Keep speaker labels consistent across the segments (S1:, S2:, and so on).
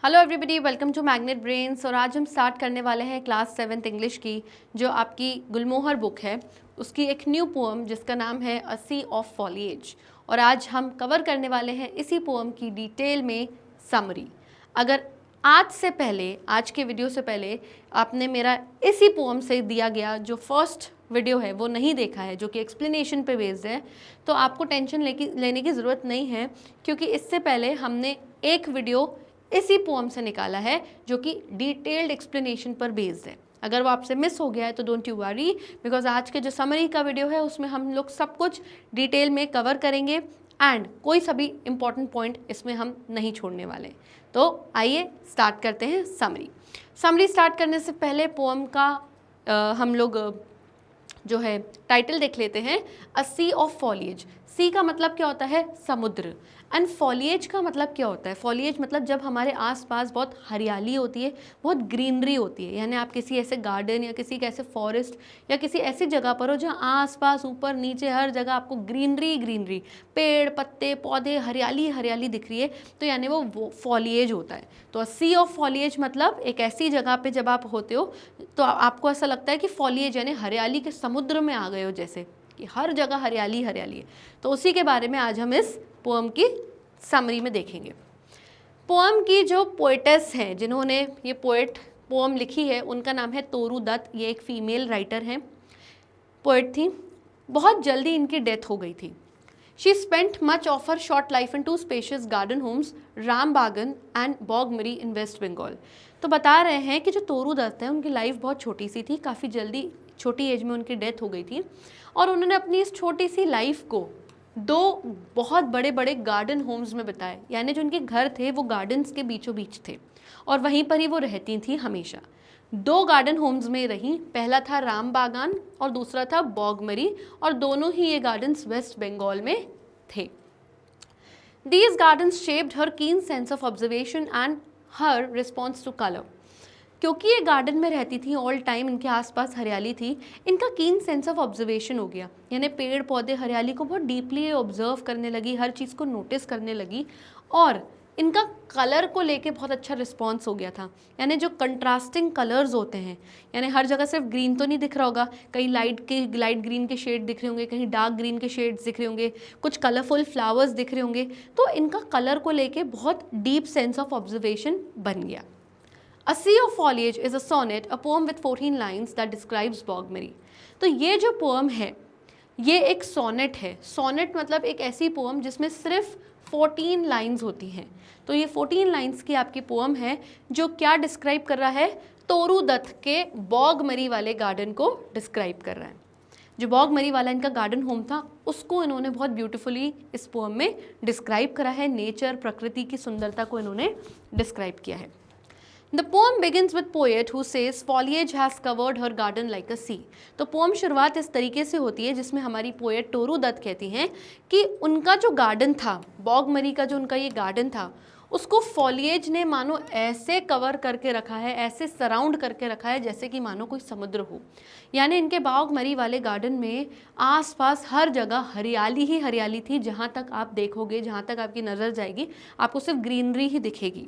S1: Hello everybody, welcome to Magnet Brains. और आज हम स्टार्ट करने वाले हैं क्लास 7th इंग्लिश की, जो आपकी गुलमोहर बुक है, उसकी एक न्यू पोएम जिसका नाम है अ सी ऑफ फॉलिएज। और आज हम कवर करने वाले हैं इसी पोएम की डिटेल में समरी। अगर आज के वीडियो से पहले आपने मेरा इसी पोएम से दिया गया जो फर्स्ट वीडियो है वो नहीं देखा है, जो कि एक्सप्लेनेशन पे बेस्ड है, तो आपको टेंशन लेने की ज़रूरत नहीं है, क्योंकि इससे पहले हमने एक वीडियो इसी पोएम से निकाला है जो कि डिटेल्ड एक्सप्लेनेशन पर बेस्ड है। अगर वो आपसे मिस हो गया है तो डोंट यू वरी, बिकॉज आज के जो समरी का वीडियो है उसमें हम लोग सब कुछ डिटेल में कवर करेंगे एंड कोई सभी इंपॉर्टेंट पॉइंट इसमें हम नहीं छोड़ने वाले। तो आइए स्टार्ट करते हैं समरी स्टार्ट करने से पहले पोएम का हम लोग जो है टाइटल देख लेते हैं, अ सी ऑफ फॉलिएज। सी का मतलब क्या होता है? समुद्र। एंड फॉलिएज का मतलब क्या होता है? फॉलिएज मतलब जब हमारे आसपास बहुत हरियाली होती है, बहुत ग्रीनरी होती है, यानी आप किसी ऐसे गार्डन या किसी ऐसे फॉरेस्ट या किसी ऐसी जगह पर हो जहाँ आसपास ऊपर नीचे हर जगह आपको ग्रीनरी, पेड़ पत्ते पौधे हरियाली दिख रही है, तो यानी वो फॉलिएज होता है। तो सी ऑफ फॉलिएज मतलब एक ऐसी जगह पे जब आप होते हो तो आपको ऐसा लगता है कि फॉलिएज यानी हरियाली के समुद्र में आ गए हो, जैसे कि हर जगह हरियाली है। तो उसी के बारे में आज हम इस पोएम की समरी में देखेंगे। पोएम की जो पोएटेस हैं, जिन्होंने ये पोएम लिखी है, उनका नाम है तोरू दत्त। ये एक फीमेल राइटर हैं, पोएट थी। बहुत जल्दी इनकी डेथ हो गई थी। She spent much of her short life in 2 spacious garden homes, Rambagan and Bogmari in west Bengal. तो बता रहे हैं कि जो तोरू दत्त है उनकी लाइफ बहुत छोटी सी थी, काफ़ी जल्दी छोटी एज में उनकी डेथ हो गई थी, और उन्होंने अपनी इस छोटी सी लाइफ को 2 बहुत बड़े गार्डन होम्स में बिताए, यानी जो उनके घर थे वो गार्डन्स के बीचों बीच थे और वहीं पर ही वो रहती थी हमेशा। 2 गार्डन होम्स में रही, पहला था राम बागान और दूसरा था बॉगमरी, और दोनों ही ये गार्डन्स वेस्ट बंगाल में थे। These gardens shaped her keen sense of observation and her response to color. क्योंकि ये गार्डन में रहती थी ऑल टाइम, इनके आसपास हरियाली थी, इनका कीन सेंस ऑफ ऑब्जर्वेशन हो गया, यानी पेड़ पौधे हरियाली को बहुत डीपली ऑब्जर्व करने लगी, हर चीज़ को नोटिस करने लगी, और इनका कलर को लेके बहुत अच्छा रिस्पॉन्स हो गया था। यानी जो कंट्रास्टिंग कलर्स होते हैं, यानी हर जगह सिर्फ ग्रीन तो नहीं दिख रहा होगा, कहीं लाइट ग्रीन के शेड दिख रहे होंगे, कहीं डार्क ग्रीन के शेड्स दिख रहे होंगे, कुछ कलरफुल फ्लावर्स दिख रहे होंगे, तो इनका कलर को लेके बहुत डीप सेंस ऑफ ऑब्जर्वेशन बन गया। A Sea of Foliage is a sonnet, a poem with 14 lines that describes Bogmary. तो ये जो पोएम है ये एक सोनेट है। सोनेट मतलब एक ऐसी पोएम जिसमें सिर्फ 14 लाइंस होती हैं। तो ये 14 लाइंस की आपकी पोएम है जो क्या डिस्क्राइब कर रहा है? तोरू दत्त के बॉगमरी वाले गार्डन को डिस्क्राइब कर रहा है। जो बॉगमरी वाला इनका गार्डन होम था उसको इन्होंने बहुत ब्यूटीफुली इस पोएम में डिस्क्राइब करा है। नेचर, प्रकृति की सुंदरता को इन्होंने डिस्क्राइब किया है। The poem begins with poet who says foliage has covered her garden like a sea. तो पोएम शुरुआत इस तरीके से होती है जिसमें हमारी पोएट तोरू दत्त कहती हैं कि उनका जो गार्डन था, बॉगमरी का जो उनका ये गार्डन था, उसको फॉलिएज ने मानो ऐसे कवर करके रखा है, ऐसे सराउंड करके रखा है जैसे कि मानो कोई समुद्र हो। यानी इनके बॉगमरी वाले गार्डन में आसपास हर जगह हरियाली ही हरियाली थी। जहाँ तक आप देखोगे, जहाँ तक आपकी नज़र जाएगी, आपको सिर्फ ग्रीनरी ही दिखेगी।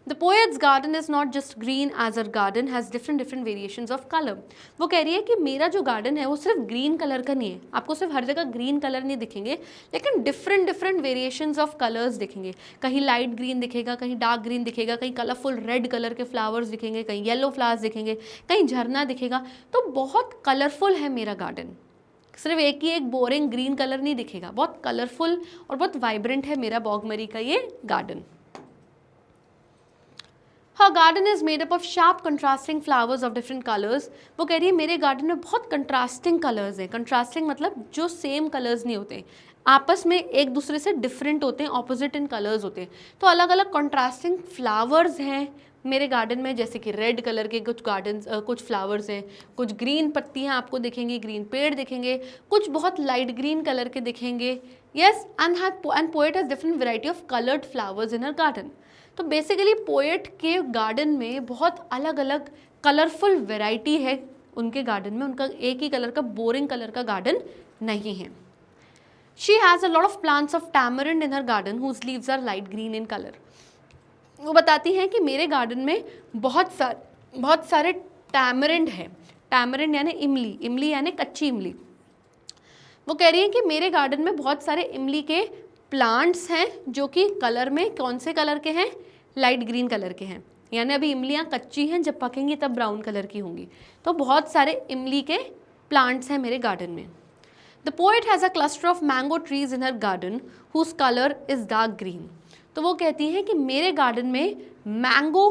S1: The poet's garden is not just green as her garden has different variations of color. वो कह रही है कि मेरा जो गार्डन है वो सिर्फ ग्रीन कलर का नहीं है, आपको सिर्फ हर जगह ग्रीन कलर नहीं दिखेंगे, लेकिन डिफरेंट वेरिएशंस ऑफ कलर्स दिखेंगे। कहीं लाइट ग्रीन दिखेगा, कहीं डार्क ग्रीन दिखेगा, कहीं कलरफुल रेड कलर के फ्लावर्स दिखेंगे, कहीं येलो फ्लावर्स दिखेंगे, कहीं झरना दिखेगा। तो बहुत कलरफुल है मेरा गार्डन, सिर्फ एक बोरिंग ग्रीन कलर नहीं दिखेगा, बहुत कलरफुल और बहुत वाइब्रेंट है मेरा बॉगमरी का ये garden. Her garden is made up of sharp contrasting flowers of different colors. वो कह रही है मेरे गार्डन में बहुत कंट्रास्टिंग कलर्स हैं। कंट्रास्टिंग मतलब जो सेम कलर्स नहीं होते, आपस में एक दूसरे से डिफरेंट होते हैं, ऑपोजिट इन कलर्स होते हैं। तो अलग अलग कंट्रास्टिंग फ्लावर्स हैं मेरे गार्डन में, जैसे कि रेड कलर के कुछ फ्लावर्स हैं, कुछ ग्रीन पत्तियाँ आपको दिखेंगी, ग्रीन पेड़ दिखेंगे, कुछ बहुत लाइट ग्रीन कलर के दिखेंगे। Yes, and poet has different variety of coloured flowers in her garden. तो बेसिकली पोएट के गार्डन में बहुत अलग अलग कलरफुल वैरायटी है उनके गार्डन में। उनका एक ही कलर का बोरिंग कलर का गार्डन नहीं है। She has a lot of plants of tamarind in her garden whose leaves are light green in colour. वो बताती हैं कि मेरे गार्डन में बहुत सारे टैमरिंड है। टैमरिंड यानी इमली, इमली यानी कच्ची इमली। वो कह रही है कि मेरे गार्डन में बहुत सारे इमली के प्लांट्स हैं जो कि कलर में कौन से कलर के हैं, लाइट ग्रीन कलर के हैं, यानी अभी इमलियाँ कच्ची हैं, जब पकेंगी तब ब्राउन कलर की होंगी। तो बहुत सारे इमली के प्लांट्स हैं मेरे गार्डन में। The poet has a cluster of mango trees in her garden whose colour is dark green. तो वो कहती हैं कि मेरे गार्डन में मैंगो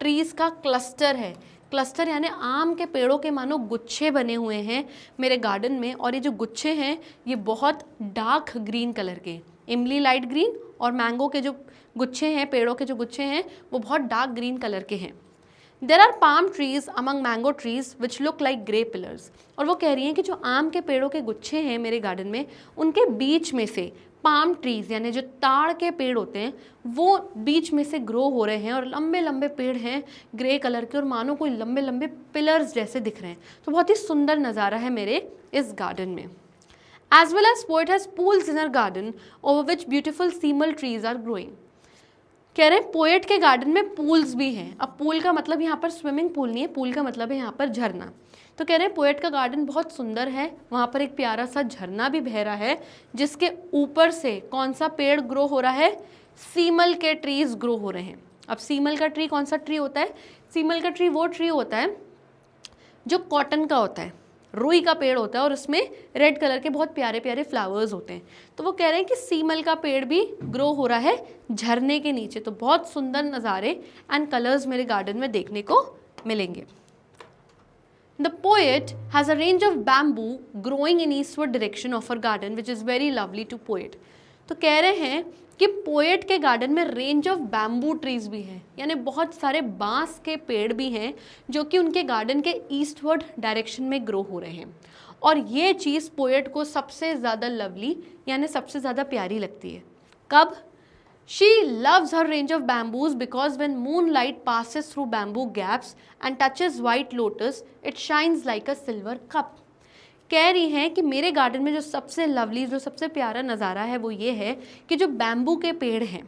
S1: ट्रीज़ का क्लस्टर है। क्लस्टर यानी आम के पेड़ों के मानो गुच्छे बने हुए हैं मेरे गार्डन में, और ये जो गुच्छे हैं ये बहुत डार्क ग्रीन कलर के, इमली लाइट ग्रीन और मैंगो के जो गुच्छे हैं, पेड़ों के जो गुच्छे हैं वो बहुत डार्क ग्रीन कलर के हैं। There are palm trees among mango trees which look like grey pillars. और वो कह रही हैं कि जो आम के पेड़ों के गुच्छे हैं मेरे गार्डन में, उनके बीच में से पाम ट्रीज यानी जो ताड़ के पेड़ होते हैं वो बीच में से ग्रो हो रहे हैं, और लंबे लंबे पेड़ हैं ग्रे कलर के, और मानो कोई लंबे लंबे पिलर्स जैसे दिख रहे हैं। तो बहुत ही सुंदर नज़ारा है मेरे इस गार्डन में। As well as poet has pools in her garden over which beautiful simal trees are growing. कह रहे हैं पोएट के गार्डन में पूल्स भी हैं। अब पूल का मतलब यहाँ पर स्विमिंग पूल नहीं है, पूल का मतलब है यहाँ पर झरना। तो कह रहे हैं पोएट का गार्डन बहुत सुंदर है, वहाँ पर एक प्यारा सा झरना भी बह रहा है जिसके ऊपर से कौन सा पेड़ ग्रो हो रहा है, सीमल के ट्रीज ग्रो हो रहे हैं। अब सीमल का ट्री कौन सा ट्री होता है? सीमल का ट्री वो ट्री होता है जो कॉटन का होता है, रुई का पेड़ होता है, और उसमें रेड कलर के बहुत प्यारे प्यारे फ्लावर्स होते हैं। तो वो कह रहे हैं कि सीमल का पेड़ भी ग्रो हो रहा है झरने के नीचे। तो बहुत सुंदर नज़ारे एंड कलर्स मेरे गार्डन में देखने को मिलेंगे। The poet has a range of bamboo growing in eastward direction of her garden which is very lovely to poet. तो कह रहे हैं कि पोएट के गार्डन में रेंज ऑफ बैम्बू ट्रीज भी हैं, यानी बहुत सारे बांस के पेड़ भी हैं जो कि उनके गार्डन के ईस्टवर्ड डायरेक्शन में ग्रो हो रहे हैं। और ये चीज़ पोएट को सबसे ज़्यादा लवली यानी सबसे ज़्यादा प्यारी लगती है। कब? She loves her range of bamboos because when moonlight passes through bamboo gaps and touches white lotus, it shines like a silver cup. कह रही हैं कि मेरे गार्डन में जो सबसे लवली, जो सबसे प्यारा नज़ारा है वो ये है कि जो बैम्बू के पेड़ हैं,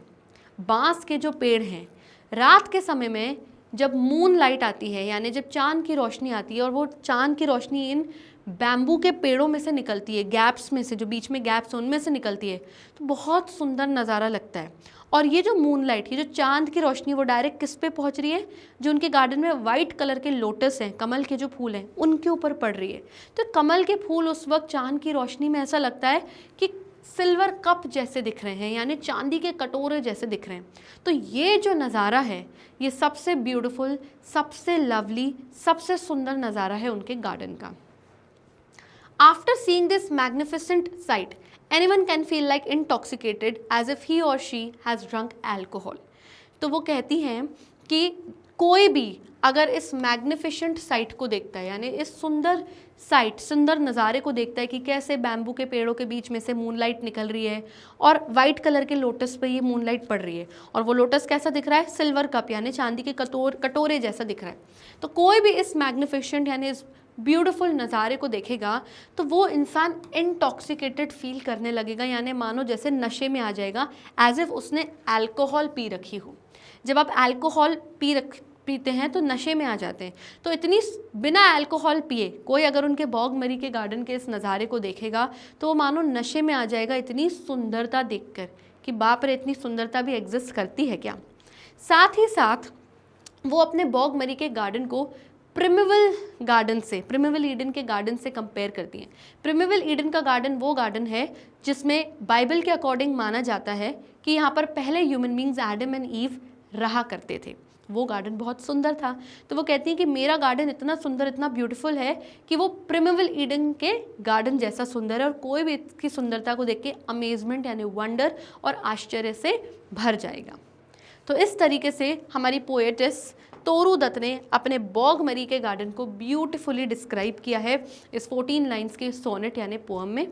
S1: बांस के जो पेड़ हैं, रात के समय में जब मून लाइट आती है यानी जब चांद की रोशनी आती है और वो चांद की रोशनी इन बैम्बू के पेड़ों में से निकलती है, गैप्स में से, जो बीच में गैप्स हैं उनमें से निकलती है, तो बहुत सुंदर नज़ारा लगता है। और ये जो मून लाइट, ये जो चांद की रोशनी, वो डायरेक्ट किस पे पहुंच रही है? जो उनके गार्डन में वाइट कलर के लोटस हैं, कमल के जो फूल हैं, उनके ऊपर पड़ रही है। तो कमल के फूल उस वक्त चांद की रोशनी में ऐसा लगता है कि सिल्वर कप जैसे दिख रहे हैं, यानी चांदी के कटोरे जैसे दिख रहे हैं। तो ये जो नज़ारा है ये सबसे ब्यूटीफुल, सबसे लवली, सबसे सुंदर नज़ारा है उनके गार्डन का। After seeing this magnificent sight, anyone can feel like intoxicated as if he or she has drunk alcohol. तो वो कहती हैं कि कोई भी अगर इस मैग्निफिसेंट साइट को देखता है, यानी इस सुंदर साइट, सुंदर नज़ारे को देखता है कि कैसे बैम्बू के पेड़ों के बीच में से मूनलाइट निकल रही है और वाइट कलर के लोटस पे ये मूनलाइट पड़ रही है, और वो लोटस कैसा दिख रहा है? सिल्वर कप यानी चांदी के कटोरे जैसा दिख रहा है। तो कोई भी इस मैग्निफिसेंट यानी इस ब्यूटीफुल नज़ारे को देखेगा तो वो इंसान इंटॉक्सिकेटेड फील करने लगेगा, यानी मानो जैसे नशे में आ जाएगा, एज इफ़ उसने अल्कोहल पी रखी हो। जब आप अल्कोहल पीते हैं तो नशे में आ जाते हैं। तो इतनी बिना अल्कोहल पिए कोई अगर उनके बॉगमरी के गार्डन के इस नज़ारे को देखेगा तो वो मानो नशे में आ जाएगा, इतनी सुंदरता देखकर कि बाप रे, इतनी सुंदरता भी एग्जिस्ट करती है क्या। साथ ही साथ वो अपने बॉगमरी के गार्डन को प्रिमेवल ईडन के गार्डन से कंपेयर करती हैं। प्रिमेवल ईडन का गार्डन वो गार्डन है जिसमें बाइबल के अकॉर्डिंग माना जाता है कि यहाँ पर पहले human beings Adam and ewe रहा करते थे। वो गार्डन बहुत सुंदर था। तो वो कहती हैं कि मेरा गार्डन इतना सुंदर, इतना ब्यूटीफुल है कि वो प्रिमेवल ईडन के गार्डन जैसा सुंदर है, और कोई भी इसकी सुंदरता को देख के अमेजमेंट यानी वंडर और आश्चर्य से भर जाएगा। तो इस तरीके से हमारी पोएटिस तोरू दत्त ने अपने बॉगमरी के गार्डन को ब्यूटीफुली डिस्क्राइब किया है इस 14 लाइन्स के सोनेट यानी पोएम में,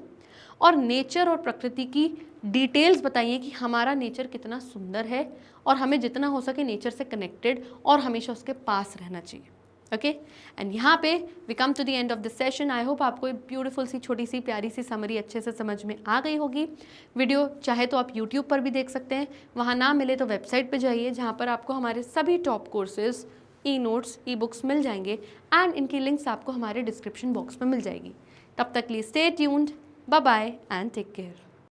S1: और नेचर और प्रकृति की डिटेल्स बताइए कि हमारा नेचर कितना सुंदर है और हमें जितना हो सके नेचर से कनेक्टेड और हमेशा उसके पास रहना चाहिए। ओके एंड यहाँ पे we come to the end of the session. I hope आपको एक ब्यूटीफुल सी छोटी सी प्यारी सी समरी अच्छे से समझ में आ गई होगी। वीडियो चाहे तो आप यूट्यूब पर भी देख सकते हैं, वहाँ ना मिले तो वेबसाइट पे जाइए जहाँ पर आपको हमारे सभी top courses, e notes, e books मिल जाएंगे एंड इनकी लिंक्स आपको हमारे डिस्क्रिप्शन बॉक्स में मिल जाएगी। तब तक लिए stay tuned, bye bye and take care.